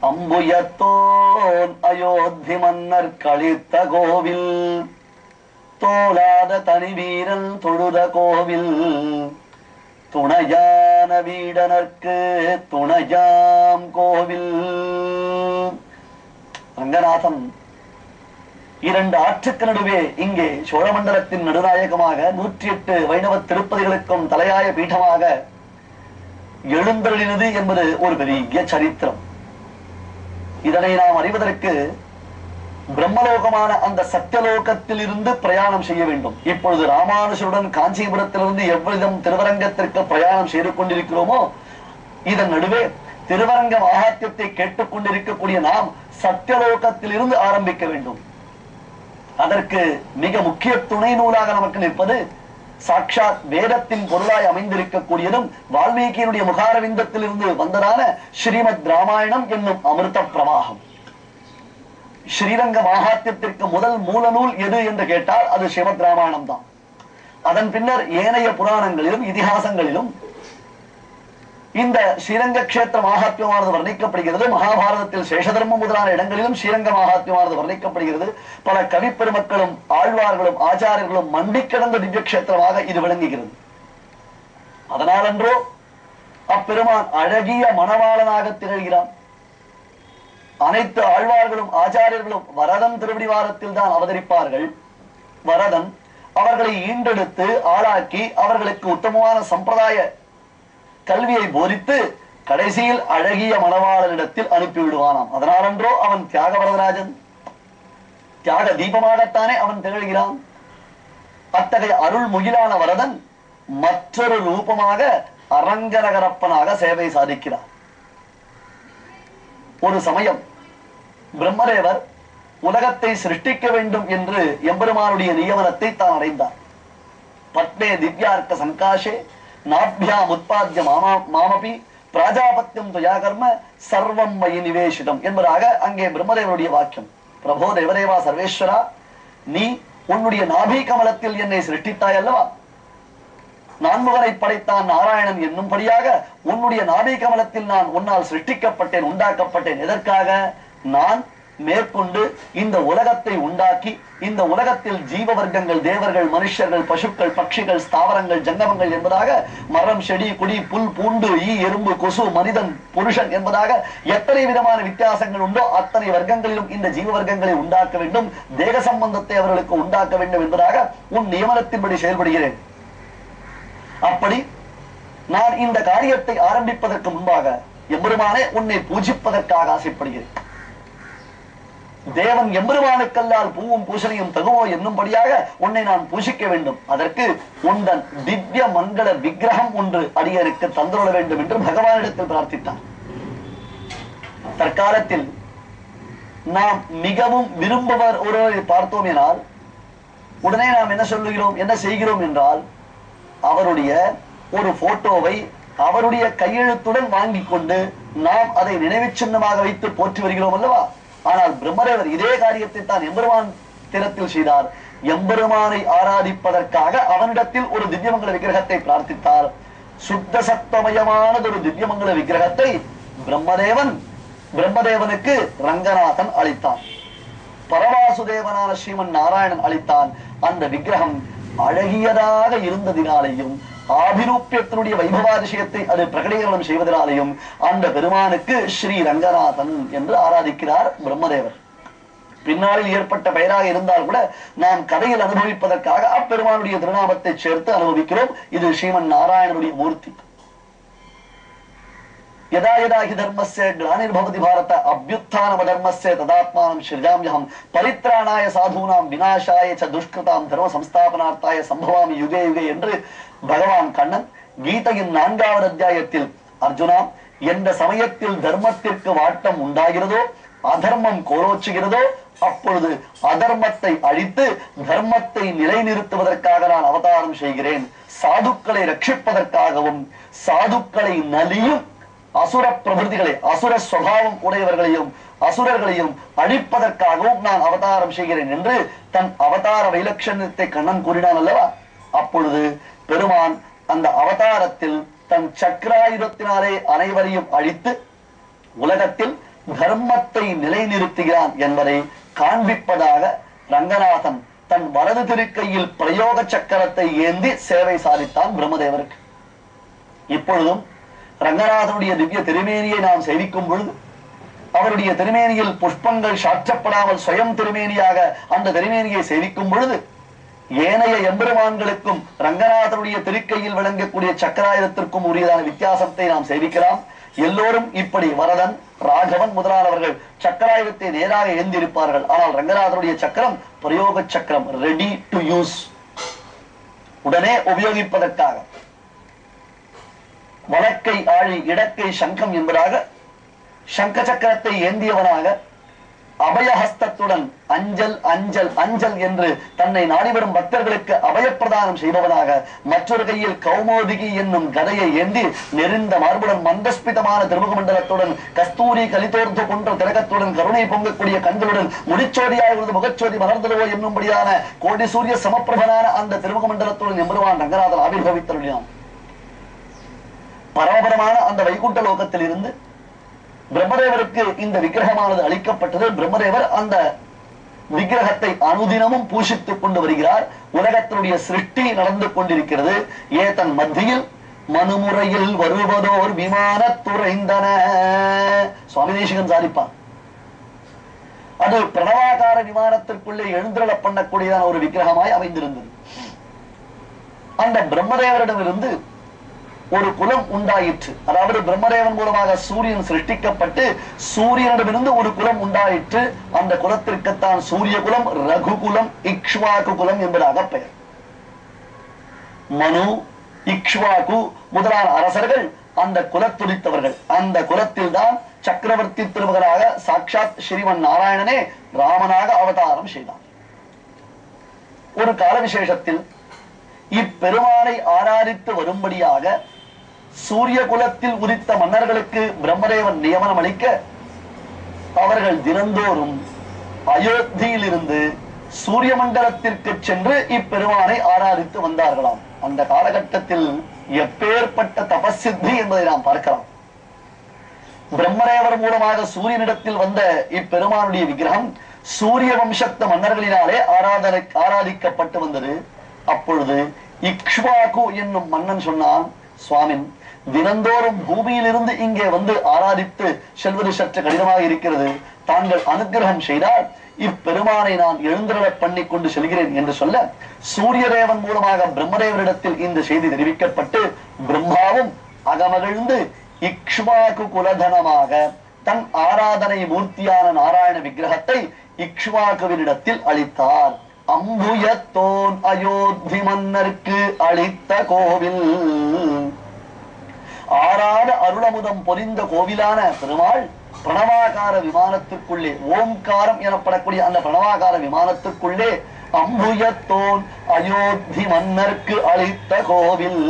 அம்புயத்தோன் அயோத்தி மன்னர் கழித்த கோவில் தோலாத தனி வீரன் தொழுத கோவில் துணையான வீடனர்க்கு துணையாம் கோவில். ரங்கநாதன் இரண்டு ஆற்றுக்கு நடுவே இங்கே சோழமண்டலத்தின் நடுநாயகமாக 108 வைணவ திருப்பதிகளுக்கும் தலையாய பீഠமாக எழுந்தருளினது என்பது ஒரு பெரிய சரித்திரம். இதனை நாம் அறிவதற்கு பிரம்மலோகமான அந்த சத்தியலோகத்தில் இருந்து பிரயாணம் செய்ய வேண்டும். இப்பொழுது ராமானுஷருடன் காஞ்சிபுரத்திலிருந்து எவ்விதம் திருவரங்கத்திற்கு பிரயாணம் செய்து கொண்டிருக்கிறோமோ இதன் நடுவே திருவரங்க மகாத்மியத்தை கேட்டுக் கொண்டிருக்கக்கூடிய நாம் சத்தியலோகத்தில் இருந்து ஆரம்பிக்க வேண்டும். அதற்கு மிக முக்கிய துணை நூலாக நமக்கு நிற்பது சாட்சாத் வேதத்தின் பொருளாய் அமைந்திருக்கக்கூடியதும் வால்மீகியினுடைய முகாரவிந்தத்தில் இருந்து வந்ததான ஸ்ரீமத் ராமாயணம் என்னும் அமிர்த பிரவாகம். ஸ்ரீரங்க மகாத்மியத்திற்கு முதல் மூல நூல் எது என்று கேட்டால் அது ஸ்ரீமத் ராமாயணம் தான். அதன் பின்னர் ஏனைய புராணங்களிலும் இதிகாசங்களிலும் இந்த ஸ்ரீரங்க கஷேத்திர மகாத்மியமானது வர்ணிக்கப்படுகிறது. மகாபாரதத்தில் சேஷதர்மம் முதலான இடங்களிலும் ஸ்ரீரங்க மகாத்மியமானது வர்ணிக்கப்படுகிறது. பல கவி பெருமக்களும் ஆழ்வார்களும் ஆச்சாரியர்களும் மண்டி கிடந்த திவ்ய கஷேத்திரமாக இது விளங்குகிறது. அதனாலன்றோ அப்பெருமான் அழகிய மணவாளனாக திகழ்கிறான். அனைத்து ஆழ்வார்களும் ஆச்சாரியர்களும் வரதன் திருவடிவாரத்தில் தான் அவதரிப்பார்கள். வரதன் அவர்களை ஈண்டெடுத்து ஆளாக்கி அவர்களுக்கு உத்தமமான சம்பிரதாய கல்வியை போதித்து கடைசியில் அழகிய மணவாளனிடத்தில் அனுப்பிவிடுவானாம். அதனாலன்றோ அவன் தியாக வரதராஜன், தியாக தீபமாகத்தானே அவன் திகழ்கிறான். அத்தகைய அருள் முகிலான வரதன் மற்றொரு ரூபமாக அரங்கநகரப்பனாக சேவை சாதிக்கிறார். ஒரு சமயம் பிரம்மதேவர் உலகத்தை சிருஷ்டிக்க வேண்டும் என்று எம்பெருமானுடைய நியமனத்தை தான் அடைந்தார். பத்மே திவ்யார்க்க சங்காஷே நாப்யாம் உத்பாத்ய மாமபி பிராஜாபத்தியம் துயா கர்ம சர்வம் மயி நிவேஷிதம் என்பதாக அங்கே பிரம்மதேவனுடைய வாக்கியம். பிரபோ தேவதேவா சர்வேஸ்வரா, நீ உன்னுடைய நாபி கமலத்தில் என்னை சிருஷ்டித்தாய் அல்லவா? நான்முகனை படைத்தான் நாராயணன் என்னும்படியாக உன்னுடைய நாபி கமலத்தில் நான் உன்னால் சிருஷ்டிக்கப்பட்டேன், உண்டாக்கப்பட்டேன். எதற்காக? நான் மேற்கொண்டு இந்த உலகத்தை உண்டாக்கி இந்த உலகத்தில் ஜீவ வர்க்கங்கள், தேவர்கள், மனுஷர்கள், பசுக்கள், பட்சிகள், ஸ்தாவரங்கள், ஜங்கமங்கள் என்பதாக மரம், செடி, கொடி, புல், பூண்டு, ஈ, எறும்பு, கொசு, மனிதன், புருஷன் என்பதாக எத்தனை விதமான வித்தியாசங்கள் உண்டோ அத்தனை வர்க்கங்களிலும் இந்த ஜீவ வர்க்கங்களை உண்டாக்க வேண்டும், தேக சம்பந்தத்தை அவர்களுக்கு உண்டாக்க வேண்டும் என்பதாக உன் நியமனத்தின்படி செயல்படுகிறேன். அப்படி நான் இந்த காரியத்தை ஆரம்பிப்பதற்கு முன்பாக எம்பெருமானே உன்னை பூஜிப்பதற்காக ஆசைப்படுகிறேன். தேவன் எம்பெருமானுக்கல்லால் பூவும் பூசணியும் தகுவோ என்னும்படியாக உன்னை நான் பூஜிக்க வேண்டும். அதற்கு உந்தன் திவ்ய மங்கள விக்கிரகம் ஒன்று அடியருக்கு தந்துள்ள வேண்டும் என்று பகவானிடத்தில் பிரார்த்தித்தார். தற்காலத்தில் நாம் மிகவும் விரும்புவர் ஒருவரை பார்த்தோம் என்றால் உடனே நாம் என்ன சொல்லுகிறோம், என்ன செய்கிறோம் என்றால் அவருடைய ஒரு போட்டோவை அவருடைய கையெழுத்துடன் வாங்கி கொண்டு நாம் அதை நினைவு சின்னமாக வைத்து போற்றி வருகிறோம் அல்லவா? ஆனால் பிரம்மதேவர் இதே காரியத்தை தான் எம்பெருமான் திறத்தில் செய்தார். எம்பெருமானை ஆராதிப்பதற்காக அவனிடத்தில் ஒரு திவ்யமங்கல விக்கிரகத்தை பிரார்த்தித்தார். சுத்த சத்தமயமானது ஒரு திவ்யமங்கல விக்கிரகத்தை பிரம்மதேவனுக்கு ரங்கநாதன் அளித்தான். பரவாசுதேவனான ஸ்ரீமன் நாராயணன் அளித்தான். அந்த விக்கிரகம் அழகியதாக இருந்ததினாலேயும் ஆபிரூப்பியத்தினுடைய வைபவாதிசயத்தை அது பிரகடீகரணம் செய்வதனாலேயும் அந்த பெருமானுக்கு ஸ்ரீ ரங்கநாதன் என்று ஆராதிக்கிறார் பிரம்மதேவர். பின்னாளில் ஏற்பட்ட பெயராக இருந்தால் கூட நாம் கதையில் அனுபவிப்பதற்காக அப்பெருமானுடைய திருநாமத்தை சேர்த்து அனுபவிக்கிறோம். இது ஸ்ரீமன் நாராயணனுடைய மூர்த்தி. यदा यदा हि धर्मस्य ग्लानिर्भवति भारत अभ्युत्थानमधर्मस्य तदात्मानं सृजाम्यहं परित्राणाय साधूनां विनाशाय च दुष्कृतां धर्म संस्थापनार्थाय संभवामि युगे युगे என்று பகவான் கண்ணன் கீதையின் 4வது அத்தியாயத்தில் அர்ஜுனா, எந்த சமயத்தில் தர்மத்திற்கு வாட்டம் உண்டாகிறதோ அதர்மம் கோலோச்சுகிறதோ அப்பொழுது அதர்மத்தை அழித்து தர்மத்தை நிலைநிறுத்துவதற்காக நான் அவதாரம் செய்கிறேன். சாதுக்களை ரட்சிப்பதற்காகவும் சாதுக்களை நலியும் அசுர பிரபுதிகளை, அசுர சுபாவம் உடையவர்களையும் அசுரர்களையும் அழிப்பதற்காகவும் நான் அவதாரம் செய்கிறேன் என்று தன் அவதார வைலட்சணத்தை கண்ணன் கூறினான் அல்லவா? அப்பொழுது பெருமான் அந்த அவதாரத்தில் தன் சக்கராயுதத்தினாலே அனைவரையும் அழித்து உலகத்தில் தர்மத்தை நிலைநிறுத்துகிறான் என்பதை காண்பிப்பதாக ரங்கநாதன் தன் வலது திருக்கையில் பிரயோக சக்கரத்தை ஏந்தி சேவை சாதித்தான் பிரம்மதேவருக்கு. இப்பொழுதும் ரங்கநாதனுடைய திவ்ய திருமேனியை நாம் சேவிக்கும் பொழுது அவருடைய திருமேனியில் புஷ்பங்கள் சாற்றப்படாமல் சுயம் திருமேனியாக அந்த திருமேனியை சேவிக்கும் பொழுது ஏனைய எம்பெருமான்களுக்கும் ரங்கநாதனுடைய திருக்கையில் விளங்கக்கூடிய சக்கராயுதத்திற்கும் உரியதான வித்தியாசத்தை நாம் சேவிக்கலாம். எல்லோரும் இப்படி வரதன், ராகவன் முதலானவர்கள் சக்கராயுதத்தை நேராக ஏந்திருப்பார்கள். ஆனால் ரங்கநாதனுடைய சக்கரம் பிரயோக சக்கரம், ரெடி டு யூஸ், உடனே உபயோகிப்பதற்காக. வலக்கை ஆழி இடக்கை சங்கம் என்பதாக சங்க சக்கரத்தை ஏந்தியவனாக அபயஹஸ்தத்துடன் அஞ்சல் அஞ்சல் அஞ்சல் என்று தன்னை நாடிவரும் பக்தர்களுக்கு அபயப்பிரதானம் செய்பவனாக மற்றொரு கையில் கௌமோதிகி என்னும் கதையை ஏந்தி நெருந்த மார்புடன் மந்தஸ்பிதமான திருமுக மண்டலத்துடன் கஸ்தூரி கலிதோர்ந்து கொன்ற திலகத்துடன் கருணை பொங்கக்கூடிய கண்களுடன் முடிச்சோதியாய் உள்ள முகச்சோதி மலர்ந்தலவோ என்னும்படியான கோடி சூரிய சமப்பிரபனான அந்த திருமுக மண்டலத்துடன் எம்பெருமான் ரங்கநாதன் ஆவிர்வவித்தருளினான். பரமபரமான அந்த வைகுண்ட லோகத்தில் இருந்து பிரம்மதேவருக்கு இந்த விக்கிரகமானது அளிக்கப்பட்டது. பிரம்மதேவர் அந்த விக்கிரகத்தை அனுதினமும் பூஷித்துக் கொண்டு வருகிறார். உலகத்தினுடைய சிருஷ்டி நடந்து கொண்டிருக்கிறது. ஏதன் மத்தியில் மனுமுறையில் வருவதோர் விமானத்துறைந்தன. சுவாமி தேசிகன் சாதிப்பார், அது பிரணவாகார விமானத்திற்குள்ளே எழுந்தருள பண்ணக்கூடியதான ஒரு விக்கிரகமாய் அமைந்திருந்தது. அந்த பிரம்மதேவரிடமிருந்து ஒரு குலம் உண்டாயிற்று. அதாவது பிரம்மதேவன் மூலமாக சூரியன் சிருஷ்டிக்கப்பட்டு சூரியனிடமிருந்து ஒரு குலம் உண்டாயிற்று. அந்த குலத்திற்குத்தான் சூரிய குலம், ரகுகுலம், இக்ஷ்வாகு குலம் என்பதாக பெயர். மனு, இக்ஷ்வாகு முதலான அரசர்கள் அந்த குலத்துடித்தவர்கள். அந்த குலத்தில் தான் சக்கரவர்த்தி திருமகனாக சாட்சாத் ஸ்ரீமன் நாராயணனே ராமனாக அவதாரம் செய்தார். ஒரு கால விசேஷத்தில் இப்பெருமானை ஆராதித்து வரும்படியாக சூரிய குலத்தில் உதித்த மன்னர்களுக்கு பிரம்மதேவன் நியமனம் அளிக்க அவர்கள் தினந்தோறும் அயோத்தியில் இருந்து சூரிய மண்டலத்திற்கு சென்று இப்பெருமானை ஆராதித்து வந்தார்களாம். அந்த காலகட்டத்தில் எப்பேற்பட்ட தபசித்தி என்பதை நாம் பார்க்கலாம். பிரம்மதேவர் மூலமாக சூரியனிடத்தில் வந்த இப்பெருமானுடைய விக்கிரகம் சூரிய வம்சத்து மன்னர்களினாலே ஆராதிக்கப்பட்டு வந்தது. அப்பொழுது இக்ஷ்வாகு என்னும் மன்னன் சொன்னான், சுவாமின் தினந்தோறும் பூமியிலிருந்து இங்கே வந்து ஆராதித்து செல்வது சற்று கடினமாக இருக்கிறது. தாங்கள் அனுகிரகம் செய்தால் இப்பெருமானை நான் எழுந்தருள பண்ணி கொண்டு செல்கிறேன் என்று சொல்ல சூரிய தேவன் மூலமாக பிரம்மதேவரிடத்தில் இந்த செய்தி தெரிவிக்கப்பட்டு பிரம்மாவும் அகமகிழ்ந்து இக்ஷ்வாகு குலதனமாக தன் ஆராதனை மூர்த்தியான நாராயண விக்கிரகத்தை இக்ஷ்வாகுவினிடத்தில் அளித்தார். அம்புயத்தோன் அயோத்தி மன்னருக்கு அளித்த கோவில், ஆறாத அருளமுதம் பொறிந்த கோவிலான பெருமாள் பிரணவாகார விமானத்திற்குள்ளே, ஓம்காரம் எனப்படக்கூடிய அந்த பிரணவாகார விமானத்திற்குள்ளே அம்புயத்தோன் அயோத்தி மன்னருக்கு அளித்த கோவில்.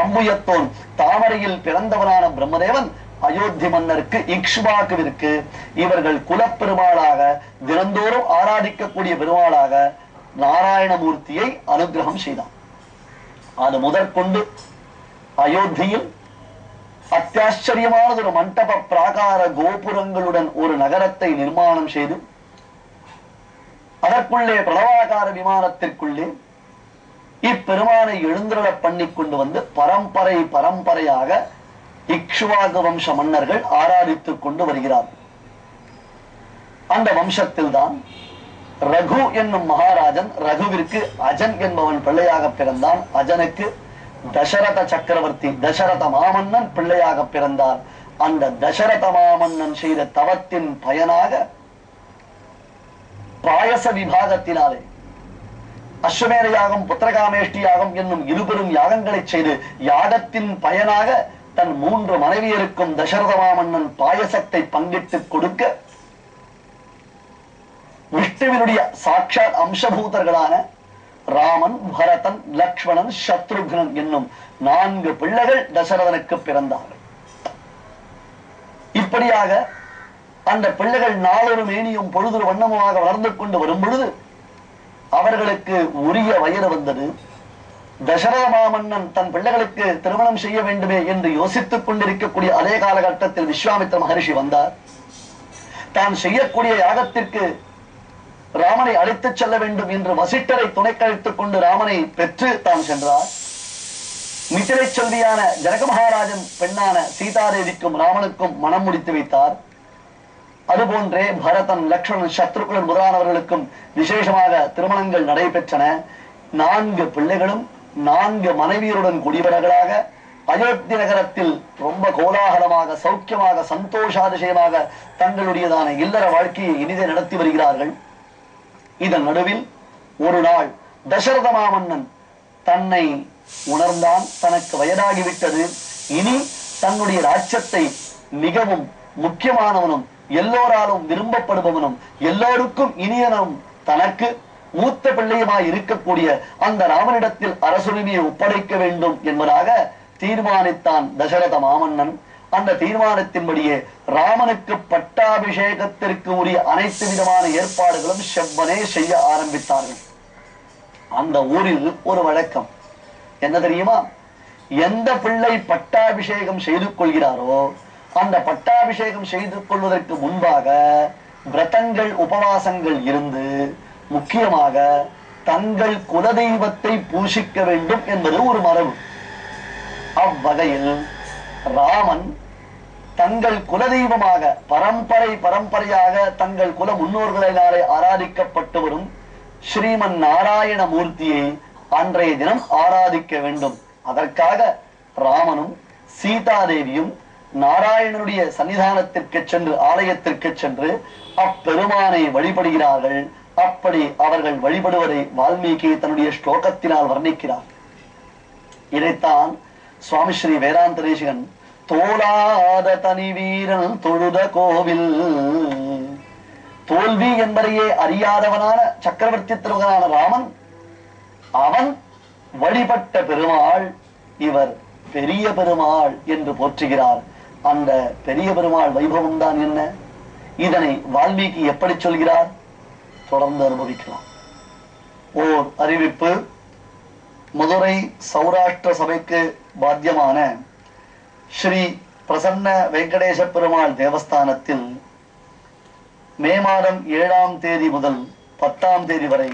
அம்புயத்தோன் தாமரையில் பிறந்தவனான பிரம்மதேவன் அயோத்தி மன்னருக்கு, இக்ஷ்வாகுவிற்கு இவர்கள் குலப்பெருமாளாக தினந்தோறும் ஆராதிக்கக்கூடிய பெருமாளாக நாராயணமூர்த்தியை அனுகிரகம் செய்தார். அது முதற்கொண்டு அயோத்தியில் அத்தியாச்சரியமான ஒரு மண்டப பிராகார கோபுரங்களுடன் ஒரு நகரத்தை நிர்மாணம் செய்து அதற்குள்ளே பிரணவாகார விமானத்திற்குள்ளே இப்பெருமானை எழுந்தருள பண்ணி கொண்டு வந்து பரம்பரை பரம்பரையாக இக்ஷ்வாகு வம்ச மன்னர்கள் ஆராதித்துக் கொண்டு வருகிறார்கள். அந்த வம்சத்தில் தான் ரகு என்னும் மகாராஜன், ரகுவிற்கு அஜன் என்பவன் பிள்ளையாக பிறந்தான். அஜனுக்கு தசரத சக்கரவர்த்தி, தசரத மாமன்னன் பிள்ளையாக பிறந்தார். அந்த தசரத மாமன்னன் செய்த தவத்தின் பயனாக பாயச விபாகத்தினாலே அஸ்வமேத யாகம், புத்திரகாமேஷ்டி யாகம் என்னும் இருபெரும் யாகங்களை செய்து யாகத்தின் பயனாக தன் 3 மனைவியருக்கும் தசரத மாமன்னன் பாயசத்தை பங்கிட்டுக் கொடுக்க விஷ்ணுவினுடைய சாட்சாத் அம்சபூதர்களான ராமன், பரதன், லக்ஷ்மணன், சத்ருக்னன் என்னும் 4 பிள்ளைகள் தசரதனுக்கு பிறந்தார்கள். இப்படியாக அந்த பிள்ளைகள் நாளொரு மேனியும் பொழுதொரு வண்ணமுமாக வளர்ந்து கொண்டு வரும் பொழுது அவர்களுக்கு உரிய வயது வந்தது. தசரத மாமன்னன் தன் பிள்ளைகளுக்கு திருமணம் செய்ய வேண்டுமே என்று யோசித்துக் கொண்டிருக்கக்கூடிய அதே காலகட்டத்தில் விஸ்வாமித்திர மகரிஷி வந்தார். தான் செய்யக்கூடிய யாகத்திற்கு ராமனை அழைத்துச் செல்ல வேண்டும் என்று வசிட்டரை துணைக்கழைத்துக் கொண்டு ராமனை பெற்று தான் சென்றார். மிதிலை செல்வியான ஜனக மகாராஜன் பெண்ணான சீதாதேவிக்கும் ராமனுக்கும் மனம் முடித்து வைத்தார். அதுபோன்றே பரதன், லக்ஷ்மணன், சத்ருகுலன் முதலானவர்களுக்கும் விசேஷமாக திருமணங்கள் நடைபெற்றன. 4 பிள்ளைகளும் 4 மனைவியருடன் குடிவரர்களாக அயோத்தி நகரத்தில் ரொம்ப கோலாகலமாக, சௌக்கியமாக, சந்தோஷாதிசயமாக தங்களுடையதான இல்லற வாழ்க்கையை இனிதே நடத்தி வருகிறார்கள். இதன் நடுவில் ஒரு நாள் தசரத மாமன்னன் தன்னை உணர்ந்தான். தனக்கு வயதாகிவிட்டது. இனி தன்னுடைய ராஜ்யத்தை மிகவும் முக்கியமானவனும் எல்லோராலும் விரும்பப்படுபவனும் எல்லோருக்கும் இனியனும் தனக்கு மூத்த பிள்ளையுமாய் இருக்கக்கூடிய அந்த ராமனிடத்தில் அரசுரிமையை ஒப்படைக்க வேண்டும் என்பதாக தீர்மானித்தான் தசரத மாமன்னன். அந்த தீர்மானத்தின்படியே ராமனுக்கு பட்டாபிஷேகத்திற்கு உரிய அனைத்து விதமான ஏற்பாடுகளும் செவ்வனே செய்ய ஆரம்பித்தார்கள். அந்த ஊரில் ஒரு வழக்கம் என்ன தெரியுமா? எந்த பிள்ளை பட்டாபிஷேகம் செய்து கொள்கிறாரோ அந்த பட்டாபிஷேகம் செய்து கொள்வதற்கு முன்பாக விரதங்கள், உபவாசங்கள் இருந்து முக்கியமாக தங்கள் குலதெய்வத்தை பூசிக்க வேண்டும் என்பது ஒரு மரபு. அவ்வகையில் ராமன் தங்கள் குலதெய்வமாக பரம்பரையாக தங்கள் குல முன்னோர்களினாலே ஆராதிக்கப்பட்டு வரும் ஸ்ரீமன் நாராயண மூர்த்தியை அன்றைய தினம் ஆராதிக்க வேண்டும். அதற்காக ராமனும் சீதாதேவியும் நாராயணனுடைய சன்னிதானத்திற்கு சென்று, ஆலயத்திற்கு சென்று அப்பெருமானை வழிபடுகிறார்கள். அப்படி அவர்கள் வழிபடுவதை வால்மீகி தன்னுடைய ஸ்லோகத்தினால் வர்ணிக்கிறார். இதைத்தான் சுவாமி ஸ்ரீ வேதாந்த தேசிகன் தோளாத தனி வீரன் தொழுத கோவில், தோல்வி என்பதையே அறியாதவனான சக்கரவர்த்தி திருமகனான ராமன் அவன் வழிபட்ட பெருமாள் இவர் பெரிய பெருமாள் என்று போற்றுகிறார். அந்த பெரிய பெருமாள் வைபவம் தான் என்ன? இதனை வால்மீகி எப்படி சொல்கிறார்? தொடர்ந்து அனுபவிக்கலாம். ஓர் அறிவிப்பு. மதுரை சௌராஷ்டிர சபைக்கு பாத்தியமான ஸ்ரீ பிரசன்ன வெங்கடேச பெருமாள் தேவஸ்தானத்தில் மே மாதம் 7ஆம் தேதி முதல் 10ஆம் தேதி வரை